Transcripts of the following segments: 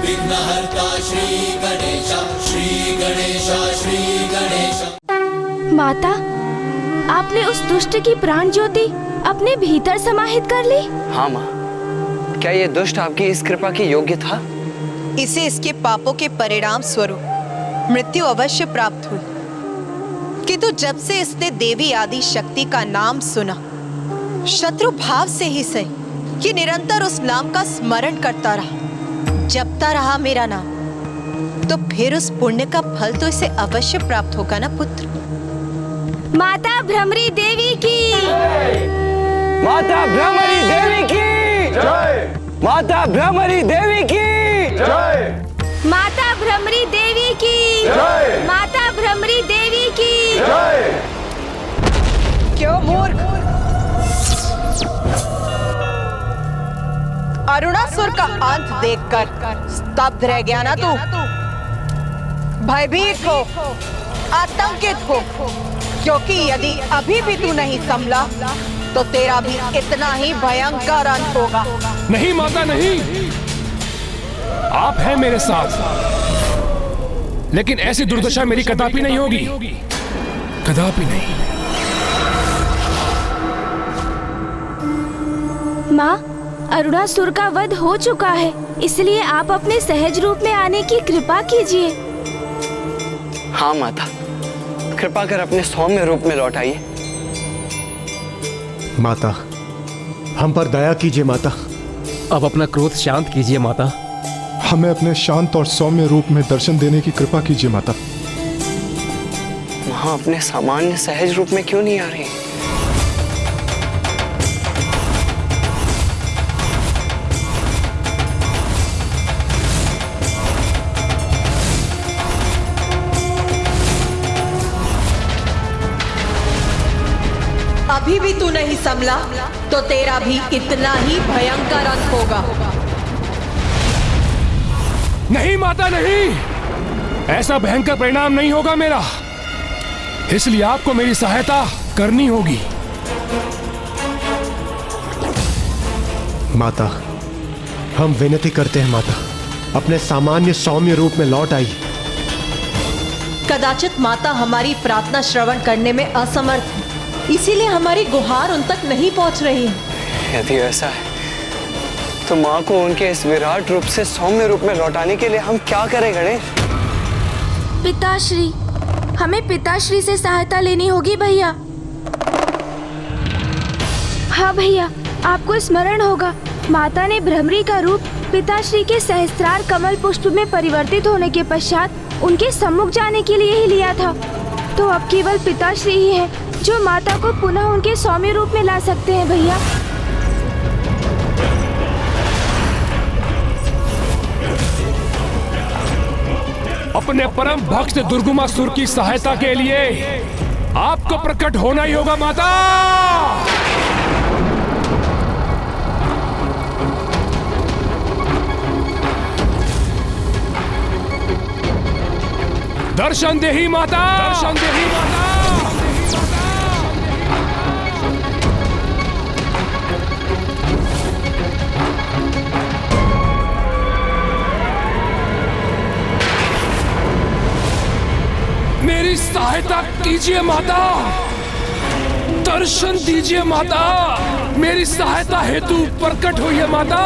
विघ्नहर्ता श्री गणेश, श्री गणेश, श्री गणेश। माता, आपने उस दुष्ट की प्राण ज्योति अपने भीतर समाहित कर ली? हाँ माँ, क्या ये दुष्ट आपकी इस कृपा की योग्य था? इसे इसके पापों के परिणाम स्वरूप मृत्यु अवश्य प्राप्त हुई, किंतु जब से इसने देवी आदि शक्ति का नाम सुना, शत्रु भाव से ही सही कि निरंतर उस नाम का स्मरण करता रहा, जपता रहा मेरा नाम, तो फिर उस पुण्य का फल तो इसे अवश्य प्राप्त होगा ना पुत्र। माता भ्रमरी देवी की, माता भ्रमरी देवी की जय, माता भ्रमरी देवी की जय, माता भ्रमरी देवी की जय, माता भ्रमरी देवी की जय। क्यों मूर्ख, अरुणासुर का अंत देखकर स्तब्ध रह गया ना तू? भयभीत हो, आतंकित हो, क्योंकि यदि अभी भी तू नहीं संभला तो तेरा भी इतना ही भयंकर अंत होगा। नहीं माता नहीं, आप हैं मेरे साथ, लेकिन ऐसी दुर्दशा मेरी कदापि नहीं होगी, कदापि नहीं। माँ, अरुणासुर का वध हो चुका है, इसलिए आप अपने सहज रूप में आने की कृपा कीजिए। हाँ माता, कृपा कर अपने सौम्य रूप में लौट आइए। माता, हम पर दया कीजिए माता। अब अपना क्रोध शांत कीजिए माता। हमें अपने शांत और सौम्य रूप में दर्शन देने की कृपा कीजिए माता। वहां अपने सामान्य सहज रूप में क्यों नहीं आ रही? अभी भी तू नहीं संभला तो तेरा भी इतना ही भयंकर अंत होगा। नहीं माता नहीं, ऐसा भयंकर परिणाम नहीं होगा मेरा, इसलिए आपको मेरी सहायता करनी होगी। माता, हम विनती करते हैं माता, अपने सामान्य सौम्य रूप में लौट आइए। कदाचित माता हमारी प्रार्थना श्रवण करने में असमर्थ है, इसीलिए हमारी गुहार उन तक नहीं पहुंच रही है। यदि ऐसा है तो माँ को उनके इस विराट रूप से सौम्य रूप में लौटाने के लिए हम क्या करें गणेश? पिताश्री, हमें पिताश्री से सहायता लेनी होगी भैया। हाँ भैया, आपको स्मरण होगा, माता ने भ्रमरी का रूप पिताश्री के सहस्त्रार कमल पुष्प में परिवर्तित होने के पश्चात उनके सम्मुख जाने के लिए ही लिया था। तो अब केवल पिताश्री ही है जो माता को पुनः उनके सौम्य रूप में ला सकते हैं भैया। अपने परम भक्त दुर्गुमासुर की सहायता के लिए आपको प्रकट होना ही होगा माता। दर्शन दे ही माता, दर्शन दे ही माता। मेरी सहायता कीजिए माता, दर्शन दीजिए माता, मेरी सहायता हेतु प्रकट होइए माता।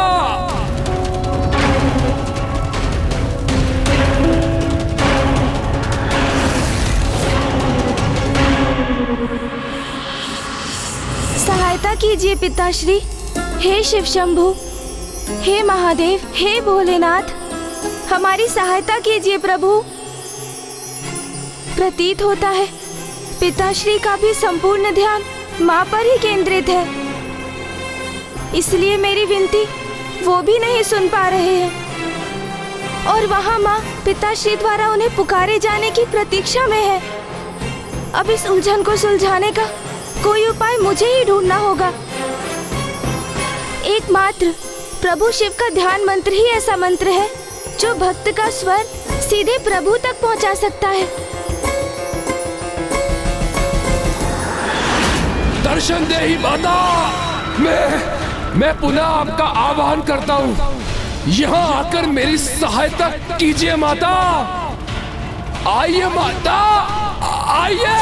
सहायता कीजिए पिताश्री। हे शिव शंभु, हे महादेव, हे भोलेनाथ, हमारी सहायता कीजिए प्रभु। प्रतीत होता है पिताश्री का भी संपूर्ण ध्यान माँ पर ही केंद्रित है, इसलिए मेरी विनती वो भी नहीं सुन पा रहे हैं और वहाँ माँ पिताश्री द्वारा उन्हें पुकारे जाने की प्रतीक्षा में है। अब इस उलझन को सुलझाने का कोई उपाय मुझे ही ढूंढना होगा। एकमात्र प्रभु शिव का ध्यान मंत्र ही ऐसा मंत्र है जो भक्त का स्वर सीधे प्रभु तक पहुंचा सकता है। दर्शन दे ही माता। मैं पुनः आपका आह्वान करता हूँ, यहाँ आकर मेरी सहायता कीजिए माता। आइए माता, आइए।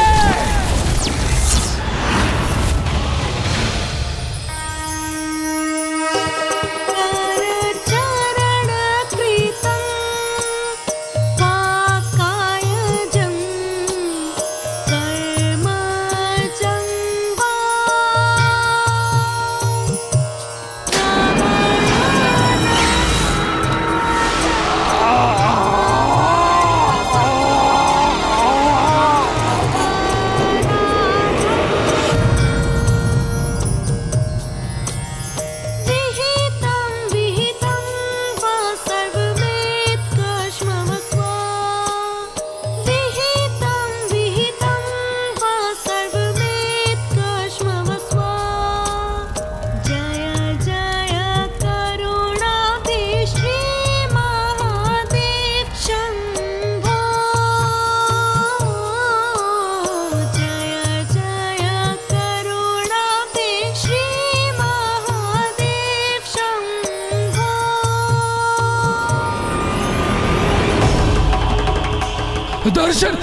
दर्शन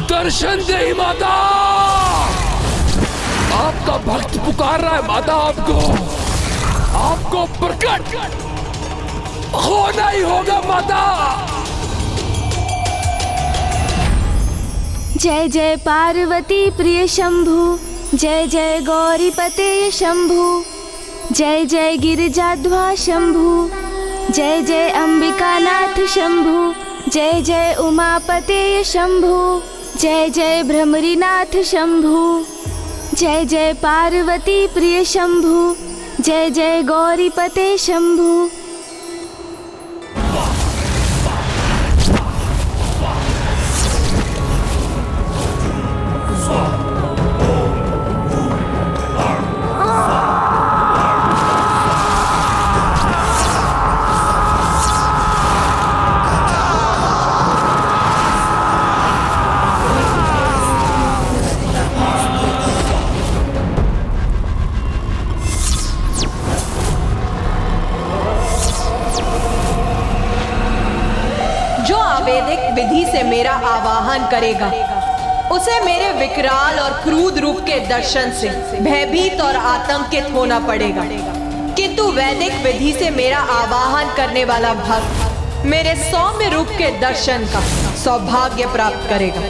दर्शन दे माता। आपका भक्त पुकार रहा है माता। आपको प्रकट होना ही होगा माता। जय जय पार्वती प्रिय शंभु, जय जय गौरीपते शंभु, जय जय गिरिजाध्वा शंभु, जय जय अंबिकानाथ शंभु, जय जय उमापते शंभु, जय जय भ्रमरीनाथ शंभु, जय जय पार्वती प्रिय शंभु, जय जय गौरीपते शंभु। वैदिक विधि से मेरा आवाहन करेगा उसे मेरे विकराल और क्रूर रूप के दर्शन से भयभीत और आतंकित होना पड़ेगा। किंतु वैदिक विधि से मेरा आवाहन करने वाला भक्त मेरे सौम्य रूप के दर्शन का सौभाग्य प्राप्त करेगा।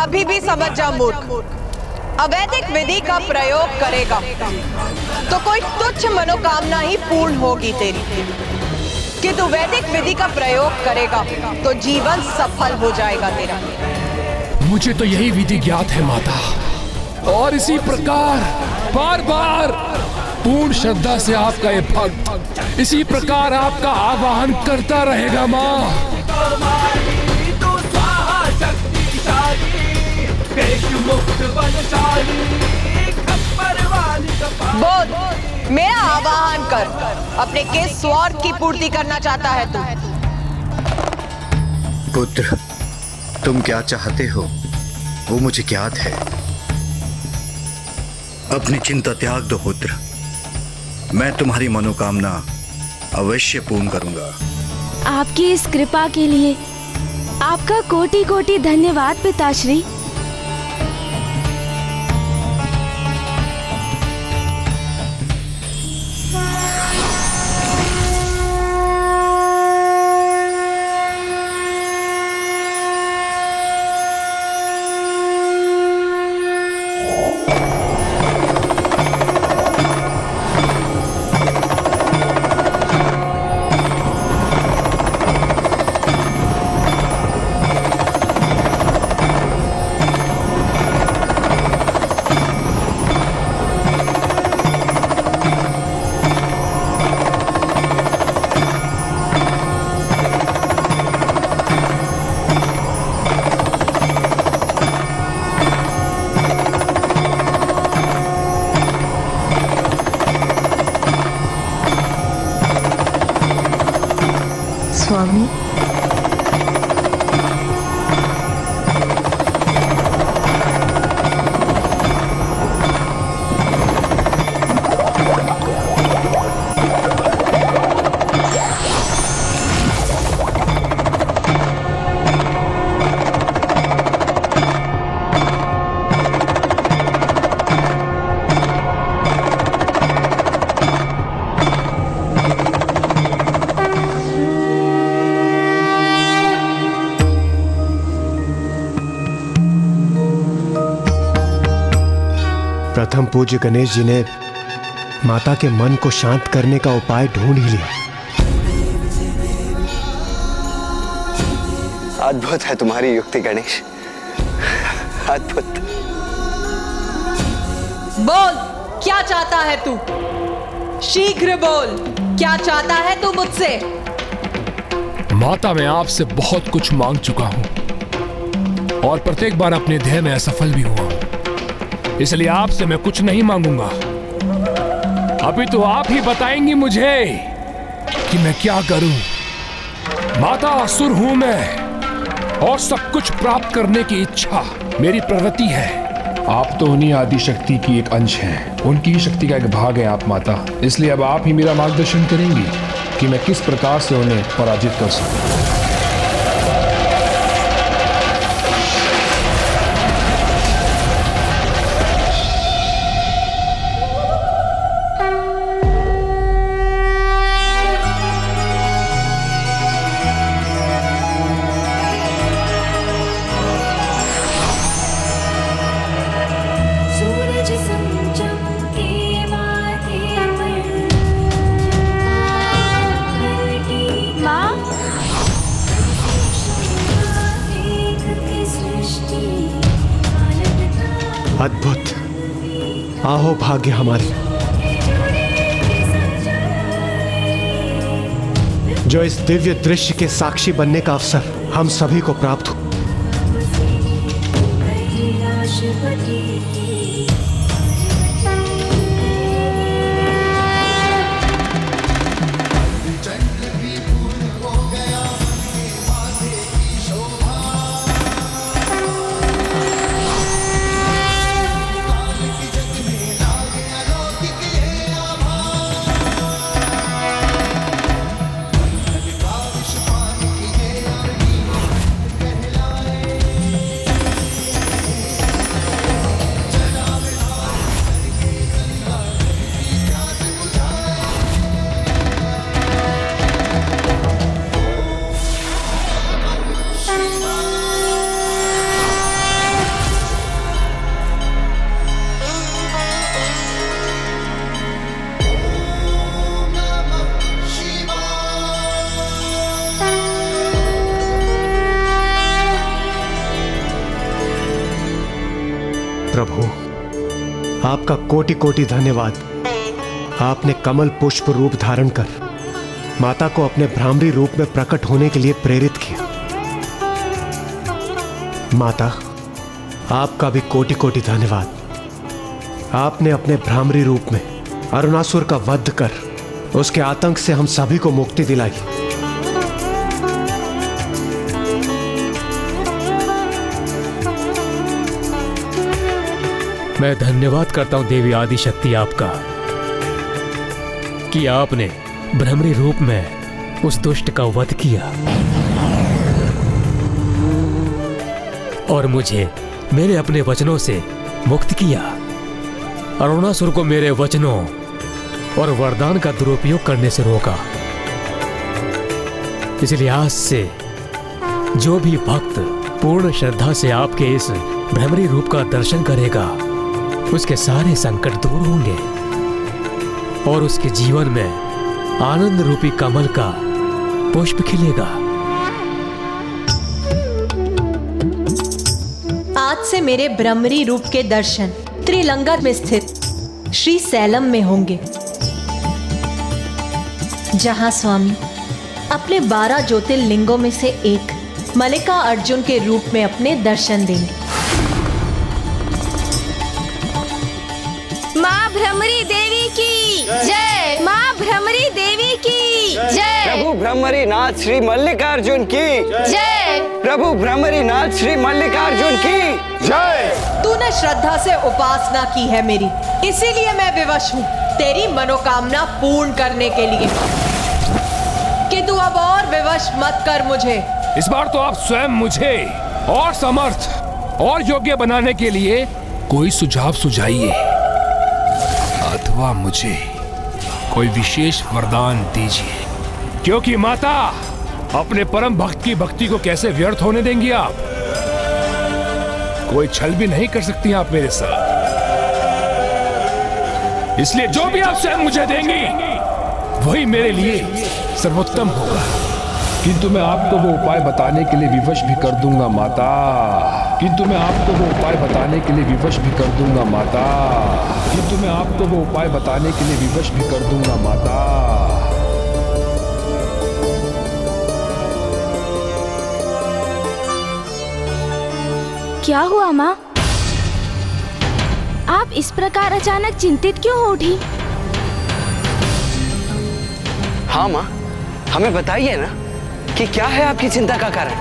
अभी भी समझ जा मूर्ख, अवैदिक विधि का प्रयोग करेगा तो कोई तुच्छ मनोकामना ही पूर्ण होगी तेरी, किंतु वैदिक विधि का प्रयोग करेगा तो जीवन सफल हो जाएगा तेरा। मुझे तो यही विधि ज्ञात है माता, और इसी प्रकार बार बार पूर्ण श्रद्धा से आपका ये भक्त इसी प्रकार आपका आवाहन करता रहेगा माँ। बोल, मेरा आवाहन कर, अपने के स्वार्थ की पूर्ति करना चाहता है तू। पुत्र, तुम क्या चाहते हो वो मुझे ज्ञात है। अपनी चिंता त्याग दो पुत्र, मैं तुम्हारी मनोकामना अवश्य पूर्ण करूंगा। आपकी इस कृपा के लिए आपका कोटि कोटि धन्यवाद पिताश्री। स्वामी, प्रथम पूज्य गणेश जी ने माता के मन को शांत करने का उपाय ढूंढ ही लिया। अद्भुत है तुम्हारी युक्ति गणेश, अद्भुत। बोल, क्या चाहता है तू? शीघ्र बोल, क्या चाहता है तू मुझसे? माता, मैं आपसे बहुत कुछ मांग चुका हूं और प्रत्येक बार अपने ध्येय में असफल भी हुआ हूं, इसलिए आपसे मैं कुछ नहीं मांगूंगा। अभी तो आप ही बताएंगी मुझे कि मैं क्या करूं। माता, असुर हूं मैं और सब कुछ प्राप्त करने की इच्छा मेरी प्रवृत्ति है। आप तो उन्हीं आदि शक्ति की एक अंश हैं, उनकी ही शक्ति का एक भाग है आप माता, इसलिए अब आप ही मेरा मार्गदर्शन करेंगी कि मैं किस प्रकार से उन्हें पराजित कर सकूं। अद्भुत, आहो भाग्य हमारे, जो इस दिव्य दृश्य के साक्षी बनने का अवसर हम सभी को प्राप्त हो। प्रभु, आपका कोटि कोटि धन्यवाद। आपने कमल पुष्प रूप धारण कर माता को अपने भ्रामरी रूप में प्रकट होने के लिए प्रेरित किया। माता, आपका भी कोटि कोटि धन्यवाद। आपने अपने भ्रामरी रूप में अरुणासुर का वध कर उसके आतंक से हम सभी को मुक्ति दिलाई। मैं धन्यवाद करता हूं देवी आदि शक्ति आपका कि आपने भ्रमरी रूप में उस दुष्ट का वध किया और मुझे मेरे अपने वचनों से मुक्त किया। अरुणासुर को मेरे वचनों और वरदान का दुरुपयोग करने से रोका। इसलिए आज से जो भी भक्त पूर्ण श्रद्धा से आपके इस भ्रमरी रूप का दर्शन करेगा उसके सारे संकट दूर होंगे और उसके जीवन में आनंद रूपी कमल का पुष्प खिलेगा। आज से मेरे भ्रमरी रूप के दर्शन त्रिलंगर में स्थित श्री सैलम में होंगे, जहां स्वामी अपने 12 ज्योतिर्लिंगों में से एक मल्लिका अर्जुन के रूप में अपने दर्शन देंगे। माँ भ्रमरी देवी की जय। माँ भ्रमरी देवी की जय। प्रभु भ्रमरी नाथ श्री मल्लिकार्जुन की जय। प्रभु भ्रमरी नाथ श्री मल्लिकार्जुन की जय। तूने श्रद्धा से उपासना की है मेरी, इसीलिए मैं विवश हूँ तेरी मनोकामना पूर्ण करने के लिए। कि तू अब और विवश मत कर मुझे। इस बार तो आप स्वयं मुझे और समर्थ और योग्य बनाने के लिए कोई सुझाव सुझाइए अथवा मुझे कोई विशेष वरदान दीजिए, क्योंकि माता अपने परम भक्त की भक्ति को कैसे व्यर्थ होने देंगी आप? कोई छल भी नहीं कर सकती आप मेरे साथ। इसलिए जो भी आप स्वयं मुझे देंगी वही मेरे लिए सर्वोत्तम होगा। किंतु मैं आपको वो उपाय बताने के लिए विवश भी कर दूंगा माता। किंतु मैं आपको वो उपाय बताने के लिए विवश भी कर दूंगा माता। किंतु मैं आपको वो उपाय बताने के लिए विवश भी कर दूंगा माता। क्या हुआ माँ? आप इस प्रकार अचानक चिंतित क्यों हो उठी? हाँ माँ, हमें बताइए ना कि क्या है आपकी चिंता का कारण।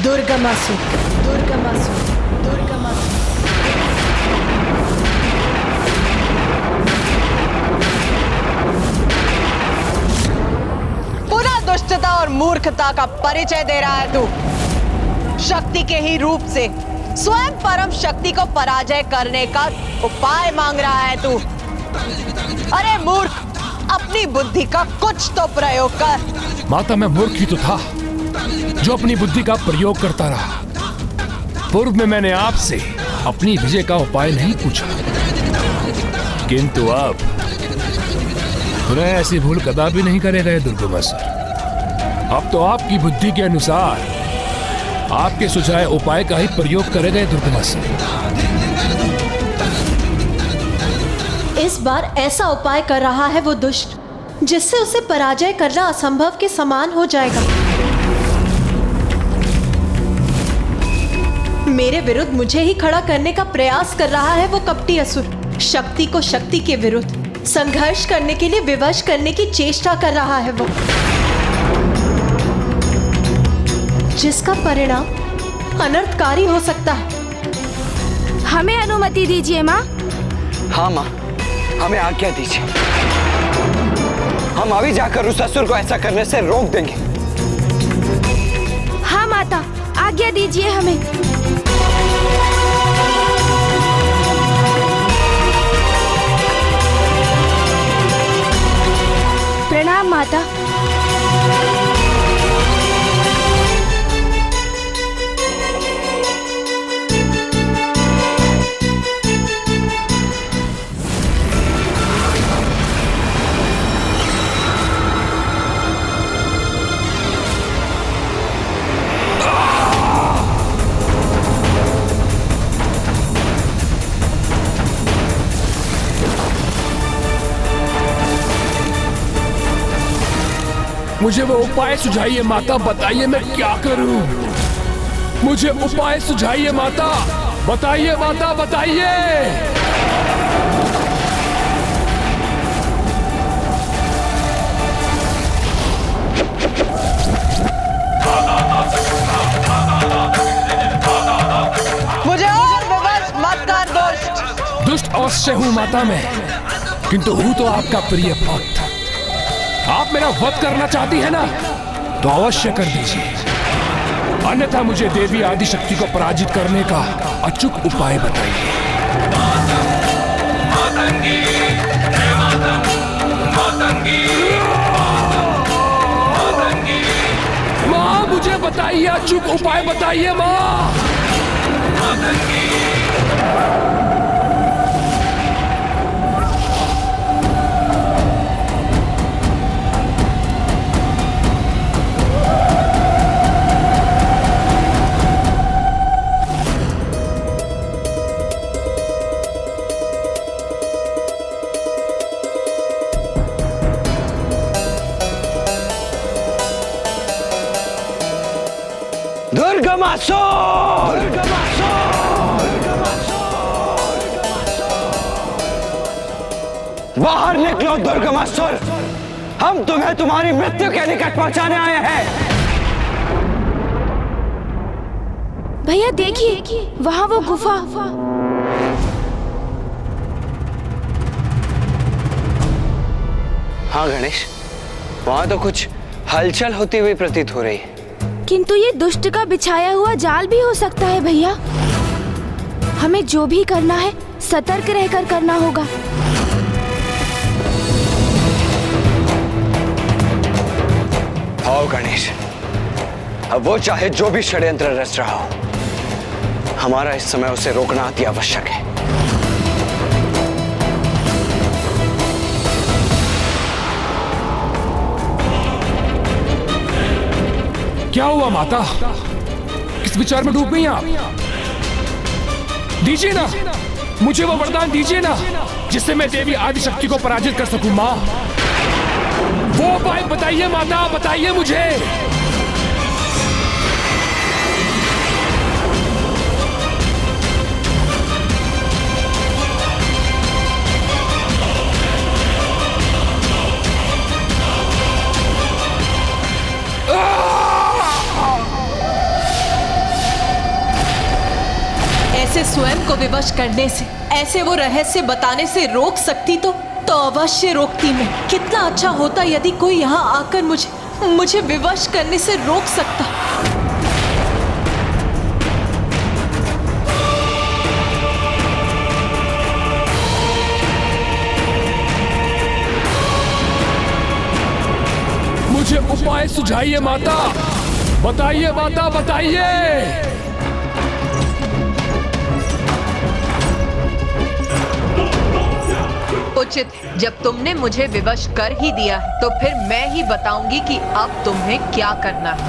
दुर्गमासुर, दुर्गमासुर, दुर्गमासुर। पुनः दुष्टता और मूर्खता का परिचय दे रहा है तू। शक्ति के ही रूप से स्वयं परम शक्ति को पराजय करने का उपाय मांग रहा है तू। अरे मूर्ख, अपनी बुद्धि का कुछ तो प्रयोग कर। माता, मैं मूर्ख ही तो था जो अपनी बुद्धि का प्रयोग करता रहा। पूर्व में मैंने आपसे अपनी विजय का उपाय नहीं पूछा, किंतु अब पुनः ऐसी भूल कदापि नहीं करेगा दुर्गमासुर। अब तो आपकी बुद्धि के अनुसार आपके सुझाए उपाय का ही प्रयोग करेगा दुर्गमासुर। इस बार ऐसा उपाय कर रहा है वो दुष्ट जिससे उसे पराजय करना असंभव के समान हो जाएगा। मेरे विरुद्ध मुझे ही खड़ा करने का प्रयास कर रहा है वो कपटी असुर। शक्ति को शक्ति के विरुद्ध संघर्ष करने के लिए विवश करने की चेष्टा कर रहा है वो, जिसका परिणाम अनर्थकारी हो सकता है। हमें अनुमति दीजिए माँ। हाँ माँ, हमें आज्ञा दीजिए। हम अभी जाकर उस असुर को ऐसा करने से रोक देंगे। हाँ माता, आज्ञा दीजिए हमें। प्रणाम माता। मुझे वो उपाय सुझाइए माता, बताइए मैं क्या करूं। मुझे उपाय सुझाइए माता, बताइए माता, बताइए। मुझे और विवश मत कर दुष्ट। दुष्ट अवश्य हूं माता मैं, किंतु हूं तो आपका प्रिय भक्त। आप मेरा वध करना चाहती है ना, तो अवश्य कर दीजिए, अन्यथा मुझे देवी आदि शक्ति को पराजित करने का अचूक उपाय बताइए। माँ, मुझे बताइए, अचूक उपाय बताइए माँ। दुर्गमासुर! बाहर निकलो दुर्गमासुर! हम तुम्हें तुम्हारी मृत्यु के निकट पहुंचाने आए हैं। भैया देखिए, वहाँ वो गुफा। हाँ गणेश, वहाँ तो कुछ हलचल होती हुई प्रतीत हो रही है। किंतु ये दुष्ट का बिछाया हुआ जाल भी हो सकता है भैया। हमें जो भी करना है सतर्क रहकर करना होगा। आओ गणेश, अब वो चाहे जो भी षड्यंत्र रच रहा हो, हमारा इस समय उसे रोकना अति आवश्यक है। क्या हुआ माता? किस विचार में डूब गई आप? दीजिए ना, मुझे वो वरदान दीजिए ना, जिससे मैं देवी आदिशक्ति को पराजित कर सकूं। माँ, वो उपाय बताइए माता, बताइए मुझे। ऐसे स्वयं को विवश करने से, ऐसे वो रहस्य बताने से रोक सकती तो अवश्य रोकती मैं। कितना अच्छा होता यदि कोई यहाँ आकर मुझे विवश करने से रोक सकता। मुझे उपाय सुझाइए माता, बताइए माता, बताइए। उचित, जब तुमने मुझे विवश कर ही दिया है तो फिर मैं ही बताऊंगी कि अब तुम्हें क्या करना है।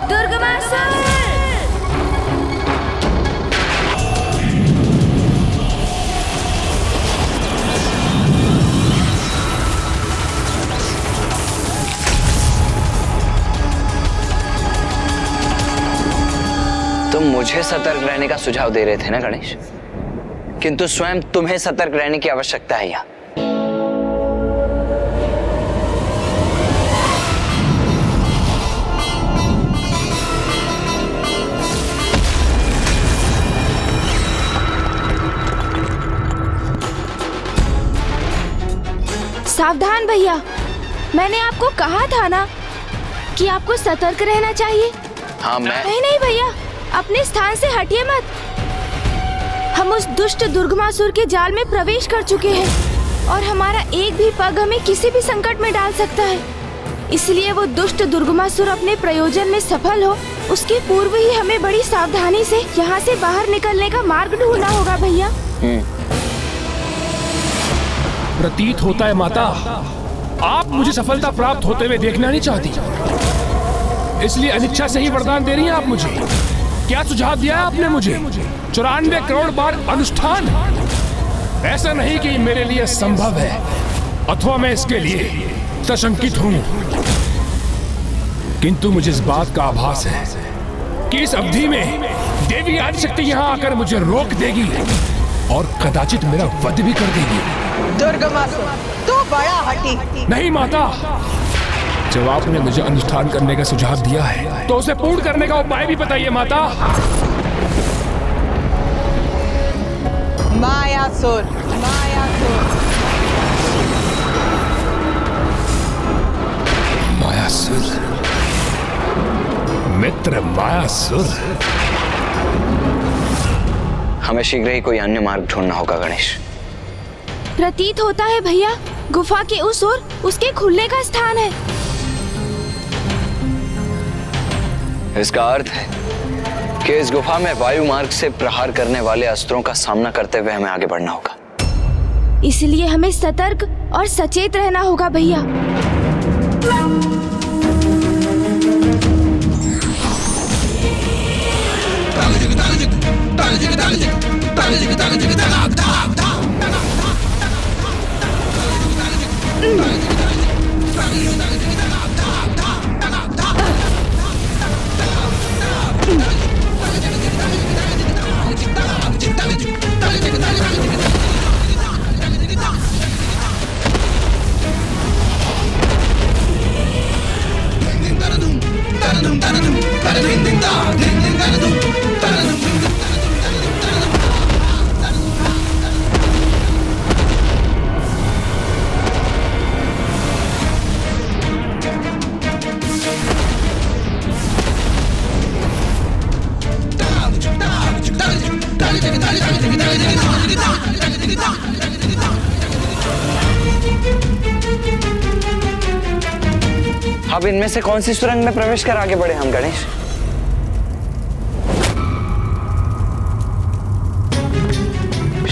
दुर्गमासुर! तुम मुझे सतर्क रहने का सुझाव दे रहे थे ना गणेश, किंतु स्वयं तुम्हें सतर्क रहने की आवश्यकता है यहाँ। सावधान भैया, मैंने आपको कहा था ना कि आपको सतर्क रहना चाहिए। हाँ, नहीं भैया, अपने स्थान से हटिए मत। हम उस दुष्ट दुर्गमासुर के जाल में प्रवेश कर चुके हैं और हमारा एक भी पग हमें किसी भी संकट में डाल सकता है। इसलिए वो दुष्ट दुर्गमासुर अपने प्रयोजन में सफल हो, उसके पूर्व ही हमें बड़ी सावधानी से यहाँ से बाहर निकलने का मार्ग ढूंढना होगा भैया। प्रतीत होता है माता, आप मुझे सफलता प्राप्त होते हुए देखना नहीं चाहती, इसलिए अनिच्छा से ही वरदान दे रही हैं आप मुझे। क्या सुझाव दिया है आपने मुझे? 94 करोड़ बार अनुष्ठान? ऐसा नहीं कि मेरे लिए संभव है अथवा मैं इसके लिए सशंकित हूं, किंतु मुझे इस बात का आभास है कि इस अवधि में देवी आदिशक्ति यहाँ आकर मुझे रोक देगी और कदाचित मेरा वध भी कर देगी। दुर्गमासुर, तू बड़ा हठी। नहीं माता, जब आपने मुझे अनुष्ठान करने का सुझाव दिया है तो उसे पूर्ण करने का उपाय भी बताइए माता। मायासुर, मायासुर, मायासुर, मित्र मायासुर। हमें शीघ्र ही कोई अन्य मार्ग ढूंढना होगा गणेश। प्रतीत होता है भैया, गुफा के उस ओर उसके खुलने का स्थान है। इसका अर्थ है कि इस गुफा में वायु मार्ग से प्रहार करने वाले अस्त्रों का सामना करते हुए हमें आगे बढ़ना होगा। इसलिए हमें सतर्क और सचेत रहना होगा भैया। अब इनमें से कौन सी सुरंग में प्रवेश कर आगे बढ़े हम गणेश?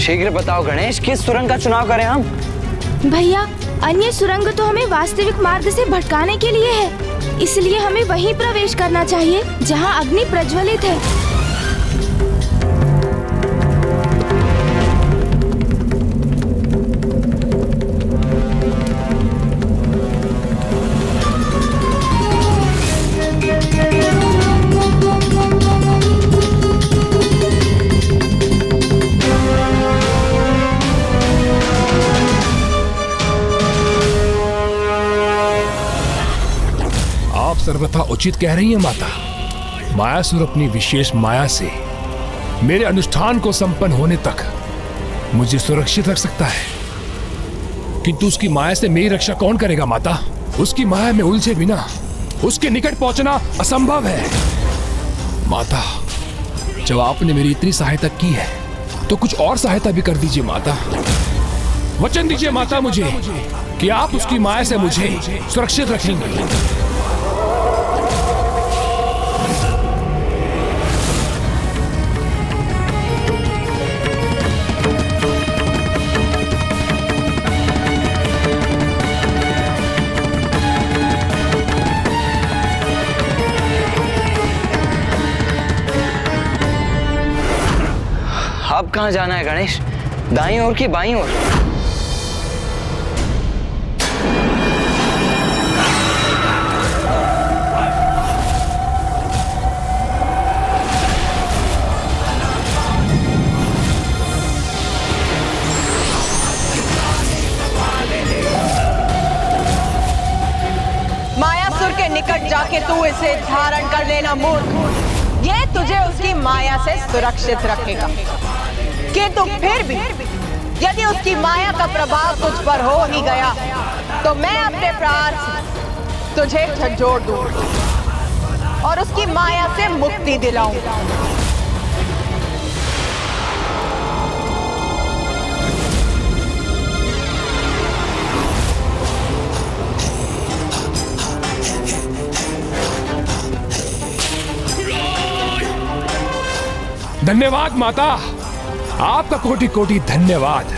शीघ्र बताओ गणेश, किस सुरंग का चुनाव करें हम? भैया, अन्य सुरंग तो हमें वास्तविक मार्ग से भटकाने के लिए है, इसलिए हमें वहीं प्रवेश करना चाहिए जहां अग्नि प्रज्वलित है। सर्वथा उचित कह रही है माता। मायासुर अपनी विशेष माया से मेरे अनुष्ठान को संपन्न होने तक मुझे सुरक्षित रख सकता है, किंतु उसकी माया से मेरी रक्षा कौन करेगा माता? उसकी माया में उलझे बिना उसके निकट पहुंचना असंभव है। माता, जब आपने मेरी इतनी सहायता की है तो कुछ और सहायता भी कर दीजिए माता। वचन दीजिए माता मुझे कि आप उसकी माया से मुझे सुरक्षित रखेंगे। अब कहाँ जाना है गणेश? दाईं ओर की बाईं ओर? मायासुर के निकट जाके तू इसे धारण कर लेना मूर्ख। ये तुझे उसकी माया से सुरक्षित रखेगा, किंतु फिर भी यदि उसकी माया का प्रभाव तुझ पर हो ही गया तो मैं अपने प्राण से तुझे झंझोड़ दूंगा और उसकी माया से मुक्ति दिलाऊंगा। धन्यवाद माता, आपका कोटि कोटि धन्यवाद।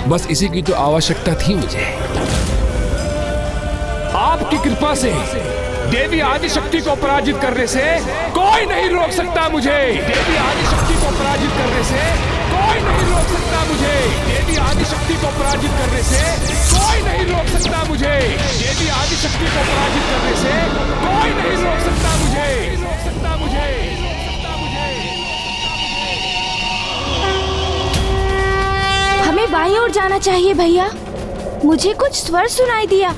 बस इसी की तो आवश्यकता थी मुझे। आपकी कृपा से देवी आदिशक्ति को पराजित करने से कोई नहीं रोक सकता मुझे। देवी आदिशक्ति को पराजित करने से कोई नहीं रोक सकता मुझे। देवी आदिशक्ति को पराजित करने से कोई नहीं रोक सकता मुझे। देवी आदिशक्ति को पराजित करने से कोई नहीं रोक सकता मुझे। हमें बाईं ओर जाना चाहिए भैया। मुझे कुछ स्वर सुनाई दिया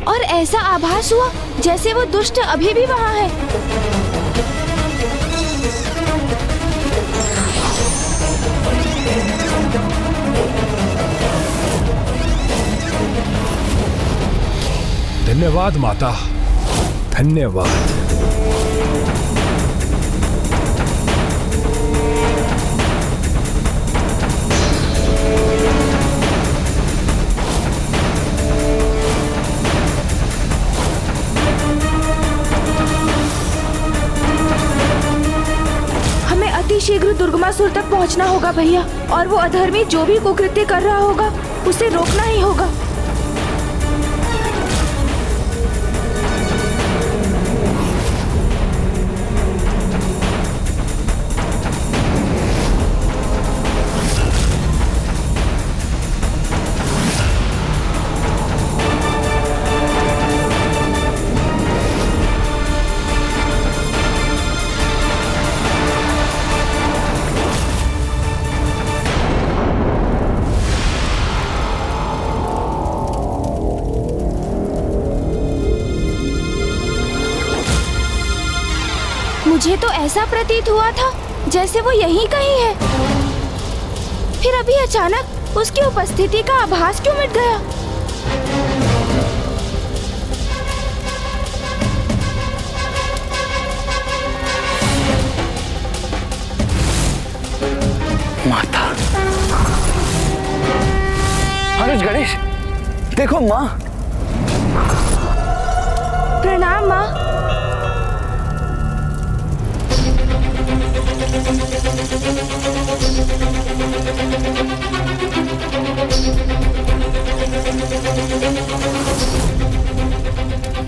और ऐसा आभास हुआ जैसे वो दुष्ट अभी भी वहाँ है। धन्यवाद माता, धन्यवाद। शीघ्र दुर्गमासुर तक पहुंचना होगा भैया, और वो अधर्मी जो भी कुकृत्य कर रहा होगा उसे रोकना ही होगा। मुझे तो ऐसा प्रतीत हुआ था जैसे वो यहीं कहीं है, फिर अभी अचानक उसकी उपस्थिति का आभास क्यों मिट गया? माता, अनुज, गणेश, देखो माँ। प्रणाम माँ।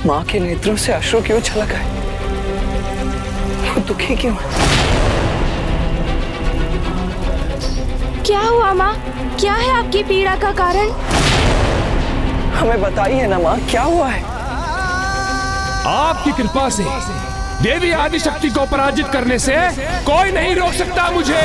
माँ के नेत्रों से अश्रु क्यों छलक आए? वो दुखी क्यों है? क्या हुआ माँ? क्या है आपकी पीड़ा का कारण? हमें बताइए ना माँ, क्या हुआ है? आपकी कृपा से देवी आदिशक्ति को पराजित करने से कोई नहीं रोक सकता मुझे।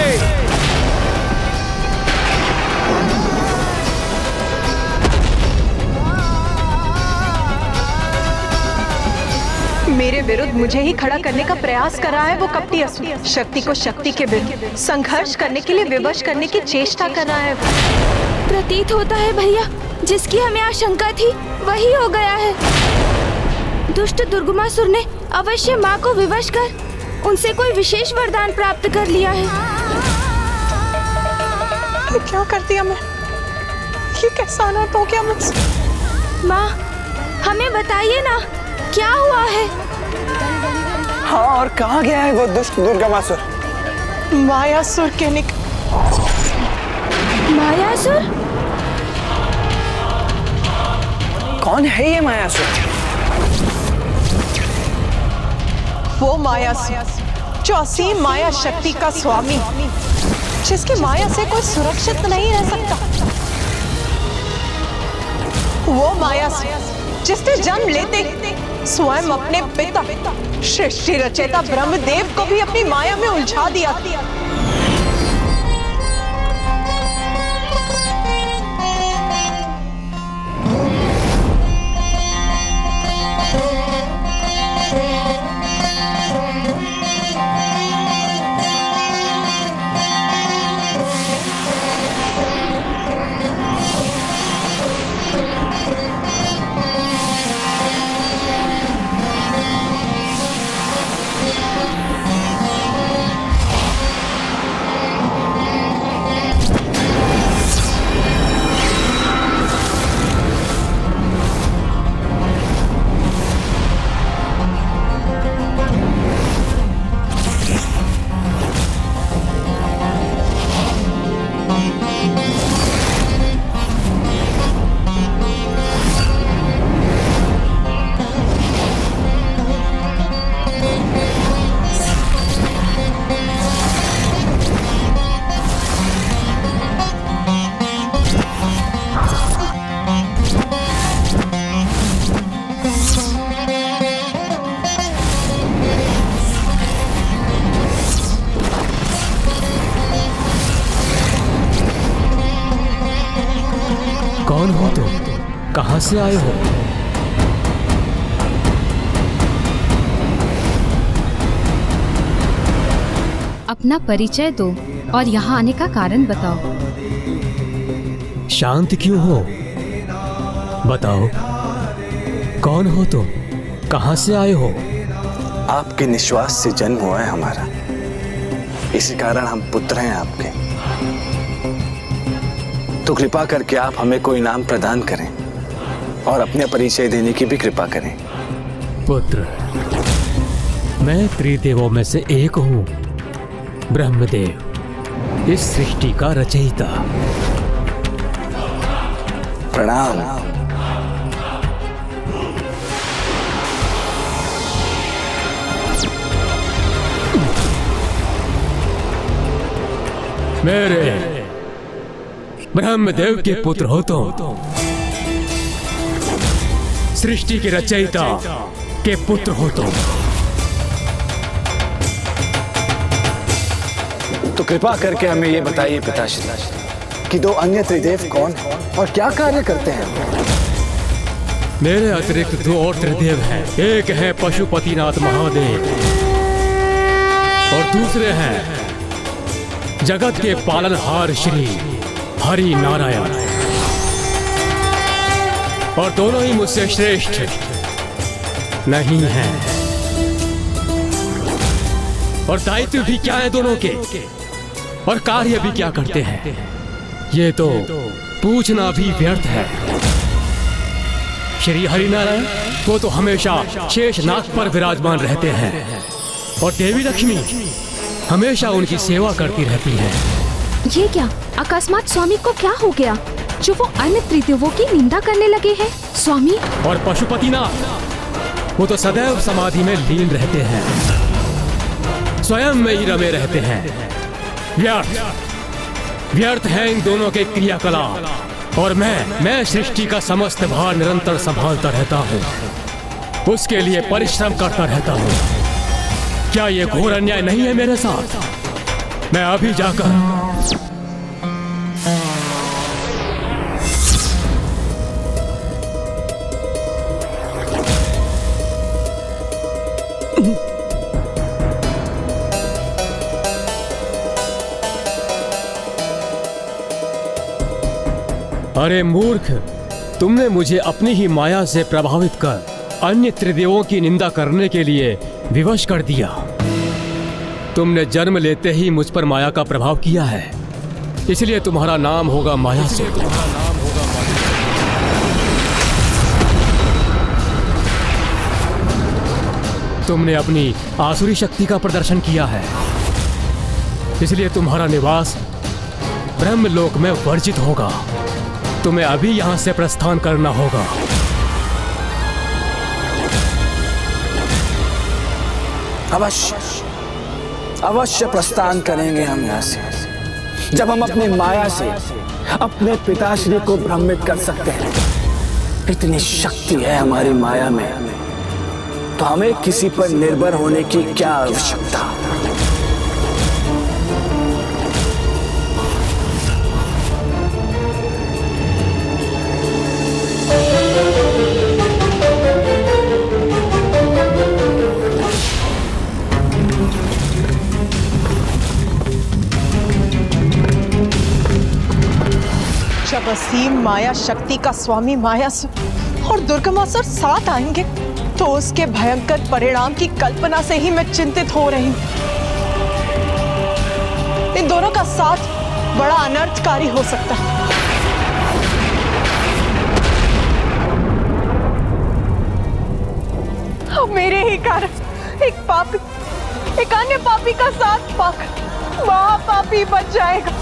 मेरे विरुद्ध मुझे ही खड़ा करने का प्रयास कर रहा है वो कपटी असुर। शक्ति को शक्ति के विरुद्ध संघर्ष करने के लिए विवश करने की चेष्टा कर रहा है। प्रतीत होता है भैया, जिसकी हमें आशंका थी वही हो गया है। दुष्ट दुर्गमासुर ने अवश्य माँ को विवश कर उनसे कोई विशेष वरदान प्राप्त कर लिया है। क्या कर दिया मैं? ये कैसा अनर्थ हो गया मुझसे? माँ, हमें बताइए ना, क्या हुआ है? हाँ, और कहाँ गया है वो दुष्ट दुर्गमासुर? मायासुर के मायासुर? कौन है ये मायासुर? वो मायासुर जो असीम माया शक्ति का स्वामी, जिसकी माया से कोई सुरक्षित नहीं रह सकता। वो मायासुर जिसने जन्म लेते स्वयं अपने पिता सृष्टि रचयिता ब्रह्मदेव को भी अपनी माया में उलझा दिया। कौन हो तुम? कहां से आए हो? अपना परिचय दो और यहाँ आने का कारण बताओ। शांत क्यों हो? बताओ, कौन हो तुम? कहां से आए हो? आपके निश्वास से जन्म हुआ है हमारा, इसी कारण हम पुत्र हैं आपके। तो कृपा करके आप हमें कोई नाम प्रदान करें और अपने परिचय देने की भी कृपा करें। पुत्र, मैं त्रिदेवों में से एक हूं, ब्रह्मदेव, इस सृष्टि का रचयिता। प्रणाम। मेरे ब्रह्मदेव के पुत्र हो तुम, सृष्टि के रचयिता के पुत्र हो तुम। तो कृपा करके हमें ये बताइए पिताश्री कि दो अन्य त्रिदेव कौन हैं और क्या कार्य करते हैं? मेरे अतिरिक्त दो और त्रिदेव हैं। एक है पशुपतिनाथ महादेव और दूसरे हैं जगत के पालनहार श्री हरि नारायण। और दोनों ही मुझसे श्रेष्ठ नहीं हैं। और दायित्व भी क्या है दोनों के, और कार्य भी क्या करते हैं, ये तो पूछना भी व्यर्थ है। श्री हरिनारायण वो तो हमेशा शेष नाग पर विराजमान रहते हैं, और देवी लक्ष्मी हमेशा उनकी सेवा करती रहती है। ये क्या अकस्मात स्वामी को क्या हो गया जो वो अन्य त्रिदेवों की निंदा करने लगे हैं? स्वामी और पशुपतिनाथ, वो तो सदैव समाधि में लीन रहते हैं, स्वयं में ही रमे रहते हैं। व्यर्थ है इन दोनों के क्रियाकलाप। और मैं सृष्टि का समस्त भार निरंतर संभालता रहता हूँ, उसके लिए परिश्रम करता रहता हूँ। क्या ये घोर अन्याय नहीं है मेरे साथ? मैं अभी जाकर अरे मूर्ख, तुमने मुझे अपनी ही माया से प्रभावित कर अन्य त्रिदेवों की निंदा करने के लिए विवश कर दिया। तुमने जन्म लेते ही मुझ पर माया का प्रभाव किया है, इसलिए तुम्हारा नाम होगा मायासुर। तुमने अपनी आसुरी शक्ति का प्रदर्शन किया है, इसलिए तुम्हारा निवास ब्रह्मलोक में वर्जित होगा। तुम्हें अभी यहां से प्रस्थान करना होगा। अवश्य प्रस्थान करेंगे हम यहाँ से, जब हम अपनी माया से अपने पिताश्री को भ्रमित कर सकते हैं। इतनी शक्ति है हमारी माया में, तो हमें किसी पर निर्भर होने की क्या आवश्यकता। जब असीम माया शक्ति का स्वामी मायासुर और दुर्गमासुर साथ आएंगे तो उसके भयंकर परिणाम की कल्पना से ही मैं चिंतित हो रही हूँ। इन दोनों का साथ बड़ा अनर्थकारी हो सकता है। अब मेरे ही कारण एक पापी, एक अन्य पापी का साथ पाकर महापापी बच जाएगा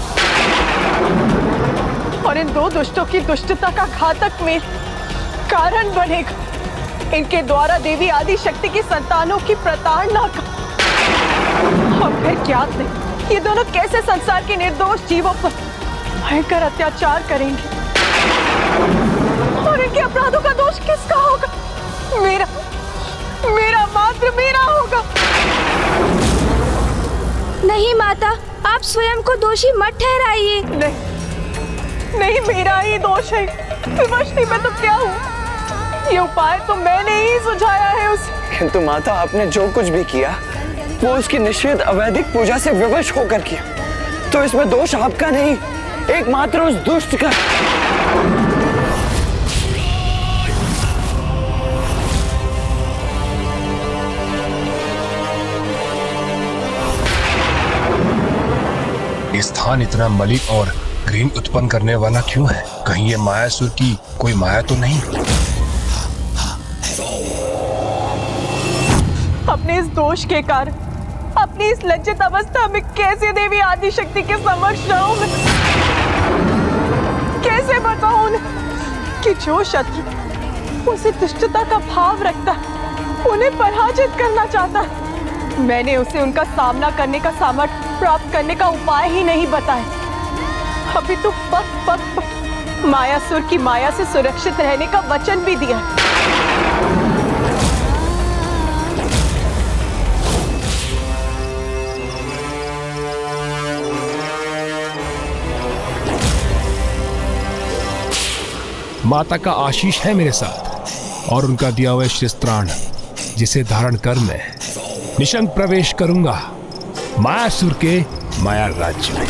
और इन दो दुष्टों की दुष्टता का घातक मेल कारण बनेगा इनके द्वारा देवी आदि शक्ति की संतानों की प्रताड़ना का। और फिर ज्ञात नहीं ये दोनों कैसे संसार के निर्दोष जीवों पर भयंकर अत्याचार करेंगे और इनके अपराधों का दोष किसका होगा? मेरा मात्र मेरा होगा। नहीं माता, आप स्वयं को दोषी मत ठहराइए। नहीं, मेरा ही दोष है। विवशनी में तो क्या हूँ? ये उपाय तो मैंने ही सुझाया है उसे। किंतु माता, आपने जो कुछ भी किया वो उसकी निषेध अवैधिक पूजा से विवश होकर किया, तो इसमें दोष आपका नहीं, एकमात्र उस दुष्ट का। ये स्थान इतना मलिन और घृण उत्पन्न करने वाला क्यों है? कहीं ये मायासुर की कोई माया तो नहीं? अपने इस दोष के कारण, अपनी इस लज्जित अवस्था में कैसे देवी आदि शक्ति के समक्ष रहूं मैं? कैसे बताऊं उन्हें कि जो शत्रु उसे दुष्टता का भाव रखता है, उन्हें पराजित करना चाहता है, मैंने उसे उनका सामना करने का सामर्थ्य प्राप्त करने का उपाय ही नहीं बताया। अभी तो पग मायासुर की माया से सुरक्षित रहने का वचन भी दिया। माता का आशीष है मेरे साथ और उनका दिया हुआ शस्त्राण, जिसे धारण कर मैं निशंक प्रवेश करूंगा मायासुर के माया राज्य में।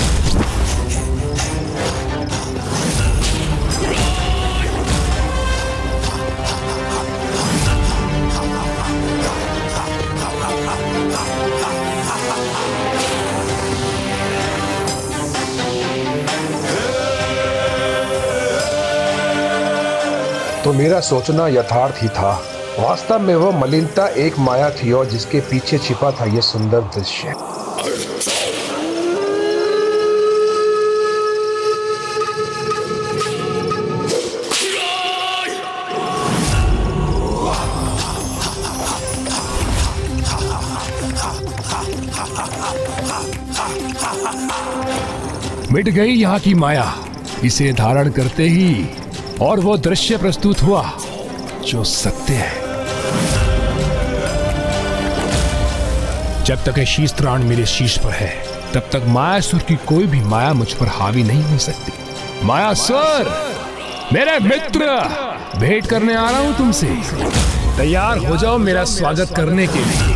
तो मेरा सोचना यथार्थ ही था। वास्तव में वह मलिनता एक माया थी और जिसके पीछे छिपा था यह सुंदर दृश्य। मिट गई यहाँ की माया। इसे धारण करते ही और वो दृश्य प्रस्तुत हुआ जो सत्य है। जब तक ये शीश त्राण मेरे शीश पर है, तब तक मायासुर की कोई भी माया मुझ पर हावी नहीं हो सकती। मायासुर, मेरे मित्र, भेंट करने आ रहा हूं तुमसे। तैयार हो जाओ मेरा स्वागत करने के लिए।